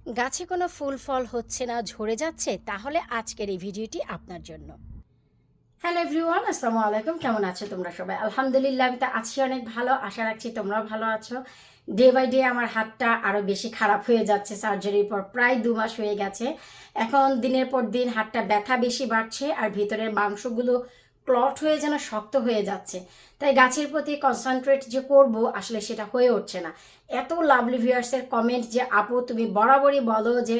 গাছে কোনো ফুল ফল হচ্ছে না, ঝরে যাচ্ছে, তাহলে আজকের এই ভিডিওটি আপনার জন্য। হ্যালো এভরিওয়ান, আসসালামু আলাইকুম। কেমন আছো তোমরা সবাই? আলহামদুলিল্লাহ, আমি তো আছি অনেক ভালো। আশা রাখছি তোমরাও ভালো আছো। ডে বাই ডে আমার হাতটা আরও বেশি খারাপ হয়ে যাচ্ছে। সার্জারির পর প্রায় 2 মাস হয়ে গেছে। এখন দিনের পর দিন হাতটা ব্যথা বেশি বাড়ছে, আর ভিতরের মাংসগুলো ক্লট হয়ে যেন শক্ত হয়ে যাচ্ছে। তাই গাছের প্রতি কনসেন্ট্রেট যে করব, আসলে সেটা হয়ে উঠছে না। এত লাভলি ভিউয়ার্সের কমেন্ট যে আপু তুমি বরাবরই বলো যে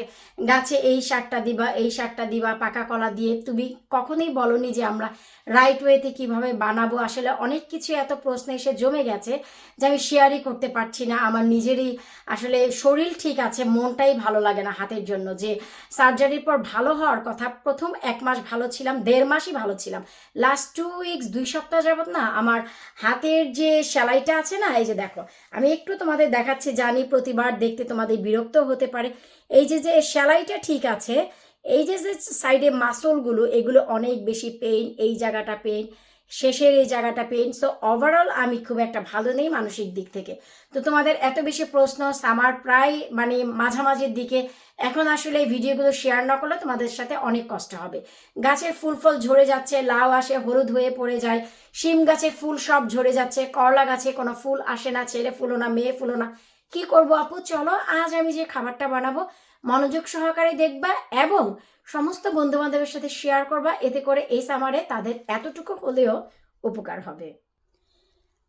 গাছে এই সারটা দিবা, এই সারটা দিবা পাকা কলা দিয়ে, তুমি কখনোই বলনি যে আমরা রাইট ওয়েতে কিভাবে বানাবো। আসলে অনেক কিছু এত প্রশ্ন এসে জমে গেছে যে আমি শেয়ারই করতে পারছি না। আমার নিজেরই আসলে শরীর ঠিক আছে, মনটাই ভালো লাগে না হাতের জন্য। যে সার্জারির পর ভালো হওয়ার কথা, প্রথম 1 মাস ভালো ছিলাম, 1.5 মাসই ভালো ছিলাম। লাস্ট 2 উইকস 2 সপ্তাহ যাবত না আমার হাতের যে সেলাইটা আছে না, এই যে দেখো, আমি একটু তোমাদের দেখাচ্ছি, জানি প্রতিবার দেখতে তোমাদের বিরক্ত হতে পারে। এই যে যে সেলাইটা ঠিক আছে, এই যে যে সাইডে মাসলগুলো, এগুলো অনেক বেশি পেইন, এই জায়গাটা পেইন, শেষের এই জায়গাটা পেইন। সো ওভারঅল আমি খুব একটা ভালো নেই মানসিক দিক থেকে। তো তোমাদের এত বেশি প্রশ্ন, আমার প্রায় মানে মাঝামাঝির দিকে, এখন আসলে এই ভিডিওগুলো শেয়ার না করলে তোমাদের সাথে অনেক কষ্ট হবে। গাছের ফুল ফল ঝরে যাচ্ছে, লাউ আসে হলুদ হয়ে পড়ে যায়, শিম গাছের ফুল সব ঝরে যাচ্ছে, করলা গাছে কোনো ফুল আসে না, ছেলে ফুলো না, মেয়ে ফুলো না। কি করব আপু? চলো আজ আমি যে খাবারটা বানাবো মনোযোগ সহকারে দেখবা এবং সমস্ত বন্ধু বান্ধবের সাথে শেয়ার করবা, এতে করে এই সামারে তাদের এতটুকু হলেও উপকার হবে।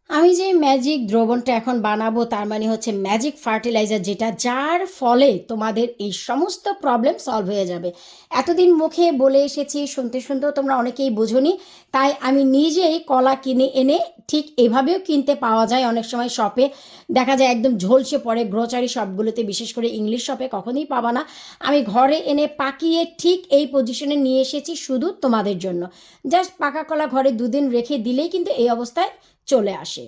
আমি যে ম্যাজিক দ্রবণটা এখন বানাবো, তার মানে হচ্ছে ম্যাজিক ফার্টিলাইজার, যেটা যার ফলে তোমাদের এই সমস্ত প্রবলেম সলভ হয়ে যাবে। এতদিন মুখে বলে এসেছি, শুনতে শুনতেও তোমরা অনেকেই বোঝোনি। তাই আমি নিজেই কলা কিনে এনে, ঠিক এভাবেও কিনতে পাওয়া যায় অনেক সময় শপে, দেখা যায় একদম ঝলসে পড়ে গ্রোসারি শপগুলোতে, বিশেষ করে ইংলিশ শপে কখনোই পাবা না। আমি ঘরে এনে পাকিয়ে ঠিক এই পজিশনে নিয়ে এসেছি শুধু তোমাদের জন্য। জাস্ট পাকা কলা ঘরে 2 দিন রেখে দিলেই কিন্তু এই অবস্থায় চলে আসে।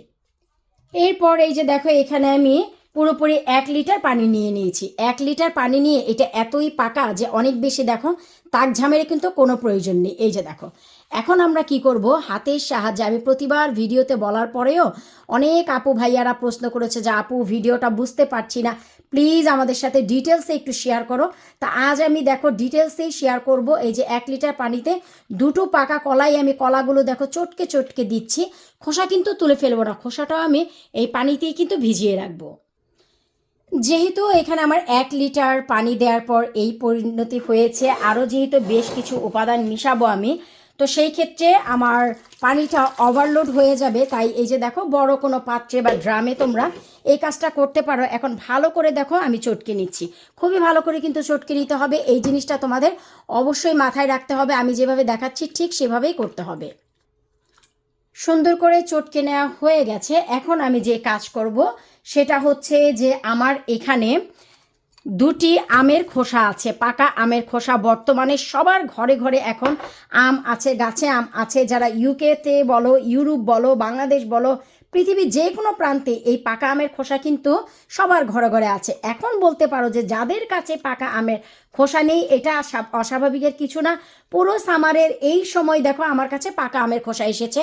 এরপর এই যে দেখো, এখানে আমি পুরোপুরি 1 লিটার পানি নিয়ে নিয়েছি। 1 লিটার পানি নিয়ে এটা এতই পাকা যে অনেক বেশি, দেখো তাক ঝামের কিন্তু কোনো প্রয়োজন নেই। এই যে দেখো, এখন আমরা কি করব, হাতের সাহায্যে, আমি প্রতিবার ভিডিওতে বলার পরেও অনেক আপু ভাইয়ারা প্রশ্ন করেছে যে আপু ভিডিওটা বুঝতে পারছি না, প্লিজ আমাদের সাথে ডিটেলসে একটু শেয়ার করো। তা আজ আমি দেখো ডিটেলসেই শেয়ার করব। এই যে 1 লিটার পানিতে 2টো পাকা কলাই, আমি কলাগুলো দেখো চটকে চটকে দিচ্ছি। খোসা কিন্তু তুলে ফেলবো না, খোসাটাও আমি এই পানিতেই কিন্তু ভিজিয়ে রাখবো। যেহেতু এখানে আমার 1 লিটার পানি দেওয়ার পর এই পরিণতি হয়েছে, আরও যেহেতু বেশ কিছু উপাদান মিশাবো আমি, তো সেই ক্ষেত্রে আমার পানিটা ওভারলোড হয়ে যাবে। তাই এই যে দেখো, বড় কোনো পাত্রে বা ড্রামে তোমরা এই কাজটা করতে পারো। এখন ভালো করে দেখো আমি চটকে নিচ্ছি, খুবই ভালো করে কিন্তু চটকে নিতে হবে। এই জিনিসটা তোমাদের অবশ্যই মাথায় রাখতে হবে, আমি যেভাবে দেখাচ্ছি ঠিক সেভাবেই করতে হবে। সুন্দর করে চটকে নেওয়া হয়ে গেছে। এখন আমি যে কাজ করব সেটা হচ্ছে যে আমার এখানে 2টি আমের খোসা আছে, পাকা আমের খোসা। বর্তমানে সবার ঘরে ঘরে এখন আম আছে, গাছে আম আছে। যারা ইউকেতে বলো, ইউরোপ বলো, বাংলাদেশ বলো, পৃথিবীর যে কোনো প্রান্তে এই পাকা আমের খোসা কিন্তু সবার ঘরে ঘরে আছে। এখন বলতে পারো যে যাদের কাছে পাকা আমের খোসা নেই, এটা অস্বাভাবিকের কিছু না। পুরো সামারের এই সময় দেখো আমার কাছে পাকা আমের খোসা এসেছে।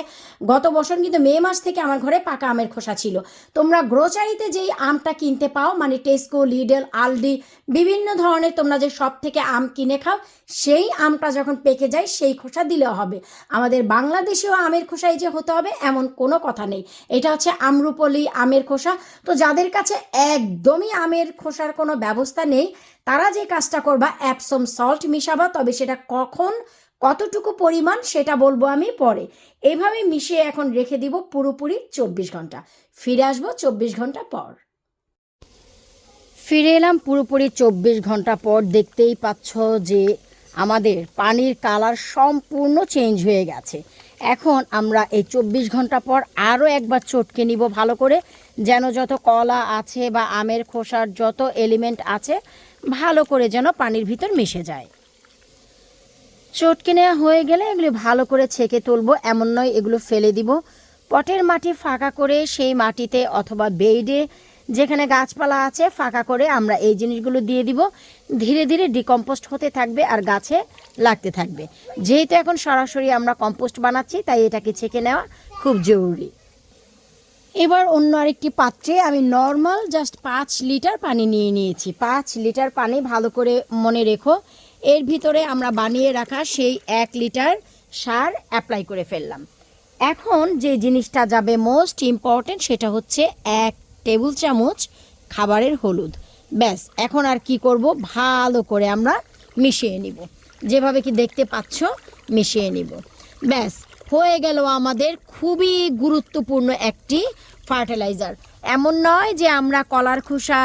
গত বছর কিন্তু মে মাস থেকে আমার ঘরে পাকা আমের খোসা ছিল। তোমরা গ্রোসারিতে যেই আমটা কিনতে পাও, মানে টেস্কো, লিডল, আলডি, বিভিন্ন ধরনের তোমরা যে সব থেকে আম কিনে খাও, সেই আমটা যখন পেকে যায় সেই খোসা দিলেও হবে। আমাদের বাংলাদেশেও আমের খোসাই যে হতে হবে এমন কোনো কথা নেই। এটা হচ্ছে আম্রপলি আমের খোসা। তো যাদের কাছে একদমই আমের খোসার কোনো ব্যবস্থা নেই, তারা যে কাজটা করবা, অ্যাপসম সল্ট মিশাবা। তবে সেটা কখন, কতটুকু পরিমাণ সেটা বলবো আমি পরে। এইভাবে মিশিয়ে এখন রেখে দিব পুরোপুরি 24 ঘন্টা। ফিরে আসবো 24 ঘন্টা পর। ফিরে এলাম পুরোপুরি 24 ঘন্টা পর। দেখতেই পাচ্ছ যে আমাদের পানির কালার সম্পূর্ণ চেঞ্জ হয়ে গেছে। এখন আমরা এই 24 ঘন্টা পর আরও একবার চটকে নিব ভালো করে, যেন যত কলা আছে বা আমের খোসার যত এলিমেন্ট আছে ভালো করে যেন পানির ভিতর মিশে যায়। চটকে নেওয়া হয়ে গেলে এগুলো ভালো করে ছেঁকে তুলবো, এমন নয় এগুলো ফেলে দিব। পটের মাটি ফাঁকা করে সেই মাটিতে অথবা বেডে যেখানে গাছপালা আছে ফাঁকা করে আমরা এই জিনিসগুলো দিয়ে দিব। ধীরে ধীরে ডিকম্পোস্ট হতে থাকবে আর গাছে লাগতে থাকবে। যেহেতু এখন সরাসরি আমরা কম্পোস্ট বানাচ্ছি, তাই এটাকে ছেঁকে নেওয়া খুব জরুরি। এবার অন্য আরেকটি পাত্রে আমি নর্মাল জাস্ট 5 লিটার পানি নিয়ে নিয়েছি। 5 লিটার পানি ভালো করে মনে রেখো, এর ভিতরে আমরা বানিয়ে রাখা সেই 1 লিটার সার অ্যাপ্লাই করে ফেললাম। এখন যে জিনিসটা যাবে মোস্ট ইম্পর্টেন্ট সেটা হচ্ছে 1 টেবিল চামচ খাবারের হলুদ। ব্যাস, এখন আর কি করব, ভালো করে আমরা মিশিয়ে নিব, যেভাবে কি দেখতে পাচ্ছ মিশিয়ে নিব। ব্যাস, হয়ে গেল আমাদের খুবই গুরুত্বপূর্ণ একটি ফার্টিলাইজার। এমন নয় যে আমরা কলার খোসা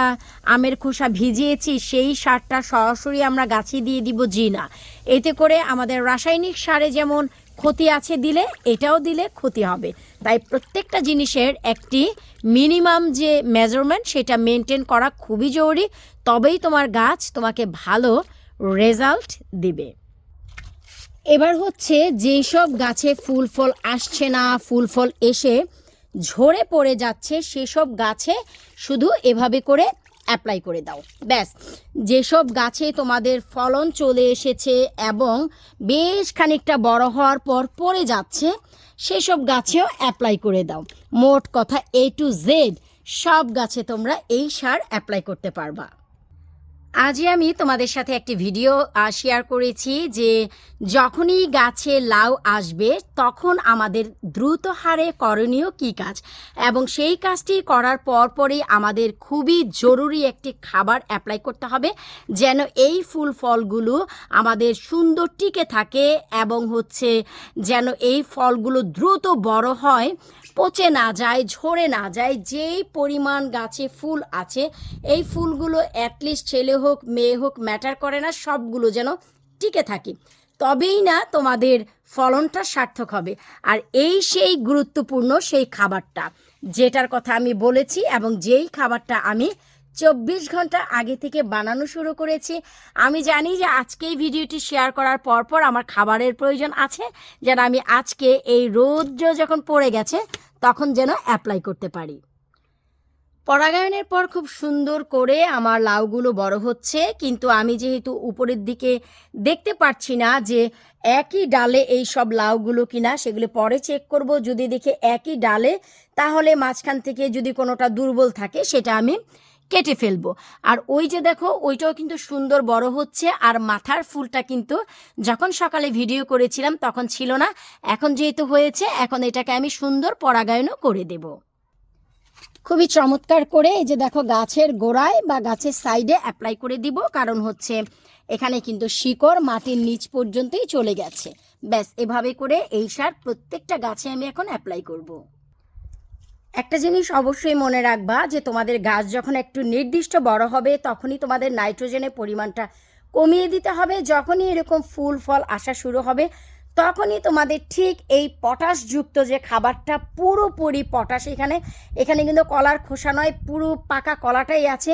আমের খোসা ভিজিয়েছি সেই সারটা সরাসরি আমরা গাছে দিয়ে দিব, জি না। এতে করে আমাদের রাসায়নিক সারে যেমন ক্ষতি আছে দিলে, এটাও দিলে ক্ষতি হবে। তাই প্রত্যেকটা জিনিসের একটি মিনিমাম যে মেজারমেন্ট সেটা মেনটেন করা খুবই জরুরি, তবেই তোমার গাছ তোমাকে ভালো রেজাল্ট দিবে। এবার হচ্ছে যেই সব গাছে ফুল ফল আসছে না, ফুল ফল এসে ঝরে পড়ে যাচ্ছে, সেসব গাছে শুধু এভাবে করে অ্যাপ্লাই করে দাও। ব্যাস, যেসব গাছে তোমাদের ফলন চলে এসেছে এবং বেশ খানিকটা বড় হওয়ার পর পড়ে যাচ্ছে, সেসব গাছেও অ্যাপ্লাই করে দাও। মোট কথা A to Z সব গাছে তোমরা এই সার অ্যাপ্লাই করতে পারবা। আজই আমি তোমাদের সাথে একটি ভিডিও শেয়ার করেছি যে যখনই গাছে লাউ আসবে তখন আমাদের দ্রুত হারে করণীয় কী কাজ, এবং সেই কাজটি করার পরপরই আমাদের খুবই জরুরি একটি খাবার অ্যাপ্লাই করতে হবে যেন এই ফুল ফলগুলো আমাদের সুন্দর টিকে থাকে, এবং হচ্ছে যেন এই ফলগুলো দ্রুত বড় হয়, পচে না যায়, ঝরে না যায়। যেই পরিমাণ গাছে ফুল আছে, এই ফুলগুলো অ্যাটলিস্ট ছেলে হোক মেয়ে হোক ম্যাটার করে না, সবগুলো যেন টিকে থাকে, তবেই না তোমাদের ফলনটা সার্থক হবে। আর এই সেই গুরুত্বপূর্ণ সেই খাবারটা যেটার কথা আমি বলেছি, এবং যেই খাবারটা আমি 24 ঘন্টা আগে থেকে বানানো শুরু করেছি। আমি জানি যে আজকে এই ভিডিওটি শেয়ার করার পর আমার খাবারের প্রয়োজন আছে, যেন আমি আজকে এই রৌদ্র যখন পড়ে গেছে তখন যেন অ্যাপ্লাই করতে পারি। পরাগায়নের পর খুব সুন্দর করে আমার লাউগুলো বড় হচ্ছে, কিন্তু আমি যেহেতু উপরের দিকে দেখতে পাচ্ছি না যে একই ডালে এই সব লাউগুলো কিনা, সেগুলো পরে চেক করব। যদি দেখে একই ডালে, তাহলে মাঝখান থেকে যদি কোনোটা দুর্বল থাকে সেটা আমি কেটে ফেলবো। আর ওই যে দেখো, ওইটাও কিন্তু সুন্দর বড় হচ্ছে। আর মাথার ফুলটা কিন্তু যখন সকালে ভিডিও করেছিলাম তখন ছিল না, এখন যেহেতু হয়েছে, এখন এটাকে আমি সুন্দর পরাগায়নও করে দেব। খুবই চমৎকার করে এই যে দেখো গাছের গোড়ায় বা গাছের সাইডে অ্যাপ্লাই করে দিব, কারণ হচ্ছে এখানে কিন্তু শিকড় মাটির নিচ পর্যন্তই চলে গেছে। ব্যাস, এভাবে করে এই সার প্রত্যেকটা গাছে আমি এখন অ্যাপ্লাই করব। একটা জিনিস অবশ্যই মনে রাখবা যে তোমাদের গাছ যখন একটু নির্দিষ্ট বড় হবে তখনই তোমাদের নাইট্রোজেনের পরিমাণটা কমিয়ে দিতে হবে। যখনই এরকম ফুল ফল আসা শুরু হবে তখনই তোমাদের ঠিক এই পটাশযুক্ত যে খাবারটা, পুরোপুরি পটাশ, এখানে কিন্তু কলার খোসা নয়, পুরো পাকা কলাটাই আছে,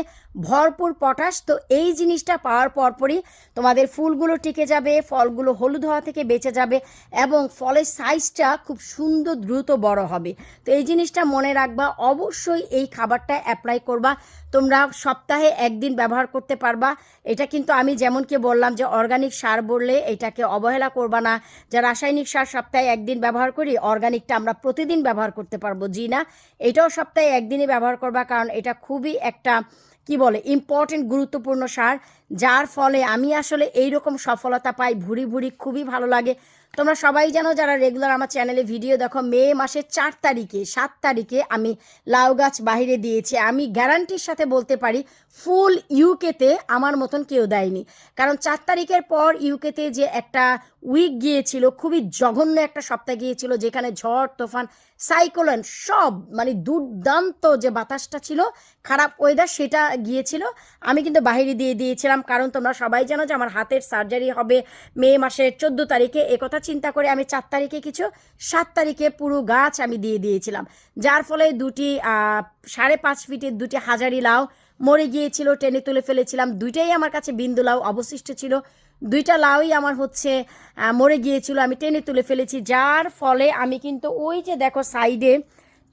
ভরপুর পটাশ। তো এই জিনিসটা পাওয়ার পরপরই তোমাদের ফুলগুলো টিকে যাবে, ফলগুলো হলুদ হওয়া থেকে বেঁচে যাবে, এবং ফলের সাইজটা খুব সুন্দর দ্রুত বড় হবে। তো এই জিনিসটা মনে রাখবা, অবশ্যই এই খাবারটা অ্যাপ্লাই করবা। তোমরা সপ্তাহে একদিন ব্যবহার করতে পারবা। এটা কিন্তু আমি যেমনকি বললাম যে অর্গানিক সার বললে এটাকে অবহেলা করবা না। যা রাসায়নিক সার সপ্তাহে একদিন ব্যবহার করি, অর্গানিকটা আমরা প্রতিদিন ব্যবহার করতে পারবো, জি না। এটাও সপ্তাহে একদিনই ব্যবহার করবা, কারণ এটা খুবই একটা ইম্পর্টেন্ট গুরুত্বপূর্ণ সার, যার ফলে আমি আসলে এইরকম সফলতা পাই, ভুরি ভুরি খুবই ভালো লাগে। তোমরা সবাই জানো যারা রেগুলার আমার চ্যানেলে ভিডিও দেখো, মে মাসের 4 তারিখে 7 তারিখে আমি লাউ গাছ বাহিরে দিয়েছি। আমি গ্যারান্টির সাথে বলতে পারি ফুল ইউকেতে আমার মতন কেউ দেয়নি, কারণ 4 তারিখের পর ইউকেতে যে একটা উইক গিয়েছিল, খুবই জঘন্য একটা সপ্তাহ গিয়েছিল, যেখানে ঝড় তুফান সাইক্লোন সব দুর্দান্ত যে বাতাসটা ছিল, খারাপ ওয়েদার সেটা গিয়েছিল। আমি কিন্তু বাহিরে দিয়ে দিয়েছিলাম, কারণ তোমরা সবাই জানো যে আমার হাতের সার্জারি হবে মে মাসের 14 তারিখে। একথা চিন্তা করে আমি 4 তারিখে কিছু, 7 তারিখে পুরো গাছ আমি দিয়ে দিয়েছিলাম, যার ফলে দুটি 5.5 ফিটের দুটি হাজারি লাউ মরে গিয়েছিল, টেনে তুলে ফেলেছিলাম। দুইটাই আমার কাছে বিন্দু লাউ অবশিষ্ট ছিল, দুইটা লাউই আমার মরে গিয়েছিল, আমি টেনে তুলে ফেলেছি। যার ফলে আমি কিন্তু ওই যে দেখো সাইডে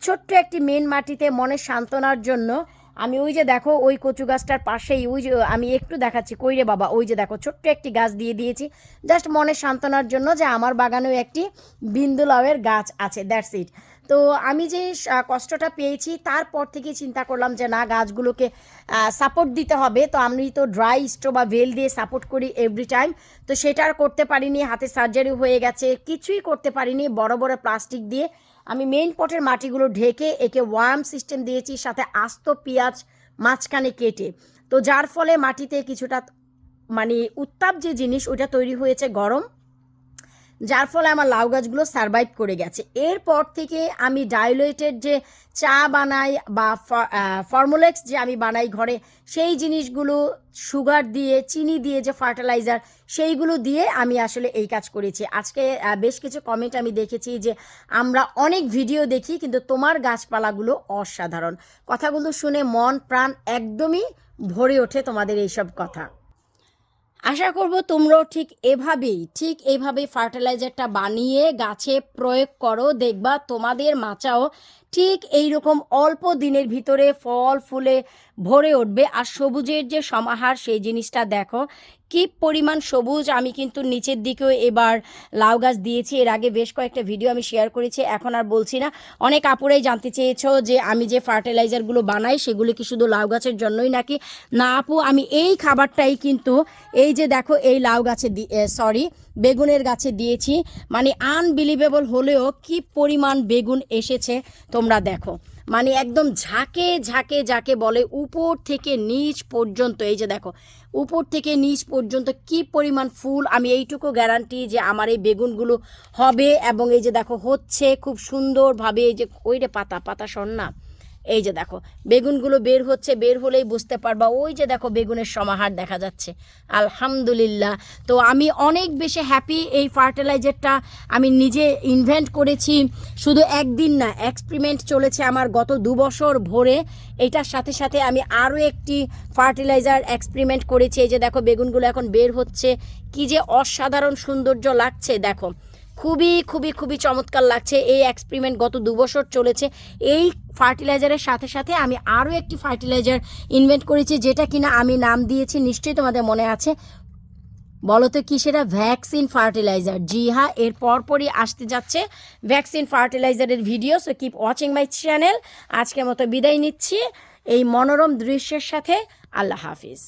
ছোট্ট একটি মেন মাটিতে মনের সান্ত্বনার জন্য আমি ওই যে দেখো ওই কচু গাছটার পাশেই, ওই যে আমি একটু দেখাচ্ছি, কইরে বাবা, ওই যে দেখো ছোট্ট একটি গাছ দিয়ে দিয়েছি, জাস্ট মনের সান্ত্বনার জন্য যে আমার বাগানেও একটি বিন্দু লাউয়ের গাছ আছে, দ্যাটস ইট। তো আমি যে কষ্টটা পেয়েছি তারপর থেকে চিন্তা করলাম যে না, গাছগুলোকে সাপোর্ট দিতে হবে। তো আমি তো ড্রাই স্টো বা ভেল দিয়ে সাপোর্ট করি এভরি টাইম, তো সেটা আর করতে পারিনি, হাতে সার্জারি হয়ে গেছে, কিছুই করতে পারিনি। বড় বড় প্লাস্টিক দিয়ে আমি মেইন পটের মাটিগুলো ঢেকে একে ওয়ার্ম সিস্টেম দিয়েছি, সাথে আস্ত পেঁয়াজ মাঝখানে কেটে। তো যার ফলে মাটিতে কিছুটা মানে উত্তাপ যে জিনিস ওটা তৈরি হয়েছে, গরম, যার ফলে আমার লাউ গাছগুলো সারভাইভ করে গেছে। এরপর থেকে আমি ডাইলুটেড যে চা বানাই বা ফর্মুলেক্স যে আমি বানাই ঘরে, সেই জিনিসগুলো সুগার দিয়ে, চিনি দিয়ে যে ফার্টিলাইজার, সেইগুলো দিয়ে আমি আসলে এই কাজ করেছি। আজকে বেশ কিছু কমেন্ট আমি দেখেছি যে আমরা অনেক ভিডিও দেখি কিন্তু তোমার গাছপালাগুলো অসাধারণ। কথাগুলো শুনে মন প্রাণ একদমই ভরে ওঠে তোমাদের এইসব কথা। আশা করব তোমরাও ঠিক এইভাবেই ফার্টিলাইজারটা বানিয়ে গাছে প্রয়োগ করো, দেখবা তোমাদের মাচাও ঠিক এইরকম অল্প দিনের ভিতরে ফল ফুলে ভরে উঠবে। আর সবুজের যে সমাহার, সেই জিনিসটা দেখো কি পরিমাণ সবুজ। আমি কিন্তু নিচের দিকেও এবার লাউ গাছ দিয়েছি, এর আগে বেশ কয়েকটা ভিডিও আমি শেয়ার করেছি, এখন আর বলছি না। অনেক আপুরাই জানতে চেয়েছো যে আমি যে ফার্টিলাইজারগুলো বানাই সেগুলো কি শুধু লাউ গাছের জন্যই নাকি? না আপু, আমি এই খাবারটাই কিন্তু এই যে দেখো এই লাউ গাছে বেগুনের গাছে দিয়েছি। মানে আনবিলিভেবল হলেও কি পরিমাণ বেগুন এসেছে তোমরা দেখো। মানে একদম ঝাঁকে ঝাঁকে যাকে বলে, উপর থেকে নিচ পর্যন্ত, এই যে দেখো উপর থেকে নিচ পর্যন্ত কি পরিমাণ ফুল। আমি এইটুকু গ্যারান্টি যে আমার এই বেগুনগুলো হবে, এবং এই যে দেখো হচ্ছে খুব সুন্দরভাবে। এই যে ওইটা পাতা সন্না, এই যে দেখো বেগুনগুলো বের হচ্ছে, বের হলেই বুঝতে পারবা। ওই যে দেখো বেগুনের সমাহার দেখা যাচ্ছে, আলহামদুলিল্লাহ। তো আমি অনেক বেশি হ্যাপি। এই ফার্টিলাইজারটা আমি নিজে ইনভেন্ট করেছি, শুধু একদিন না, এক্সপেরিমেন্ট চলেছে আমার গত 2 বছর ভরে। এটার সাথে সাথে আমি আরও একটি ফার্টিলাইজার এক্সপেরিমেন্ট করেছি। এই যে দেখো বেগুনগুলো এখন বের হচ্ছে, কি যে অসাধারণ সৌন্দর্য লাগছে দেখো, খুবই খুবই খুবই চমৎকার লাগছে। এই এক্সপেরিমেন্ট গত 2 বছর চলেছে। এই ফার্টিলাইজারের সাথে সাথে আমি আরও একটি ফার্টিলাইজার ইনভেন্ট করেছি, যেটা কিনা আমি নাম দিয়েছি, নিশ্চয়ই তোমাদের মনে আছে, বলো তো কি সেটা? Vaccine fertiliser. জি হ্যাঁ, এর পরপরই আসতে যাচ্ছে ভ্যাকসিন ফার্টিলাইজারের video. So keep watching my channel. আজকের মতো বিদায় নিচ্ছি এই মনোরম দৃশ্যের সাথে। আল্লাহ হাফিজ।